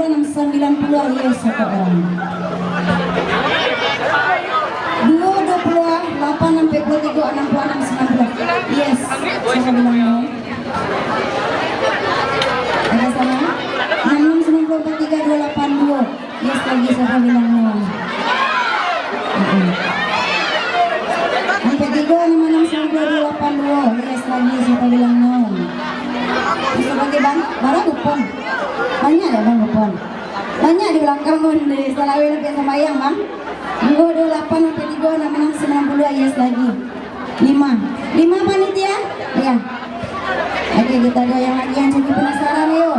690 yes satu orang. 228 sampai 23 66 90 yes siapa bilang no? Ada sana 66 90 43 282 yes lagi siapa bilang no? Sampai 3 66 90 282 yes lagi siapa bilang no? Bisa bagi bang barang kupon banyak ya bang kupon banyak di belakang di setelah lebih sama yang bang 228 sampai 3 66 90 yes lagi 5 panitia ya. Oke kita doa yang lagi yang jadi penasaran yuk.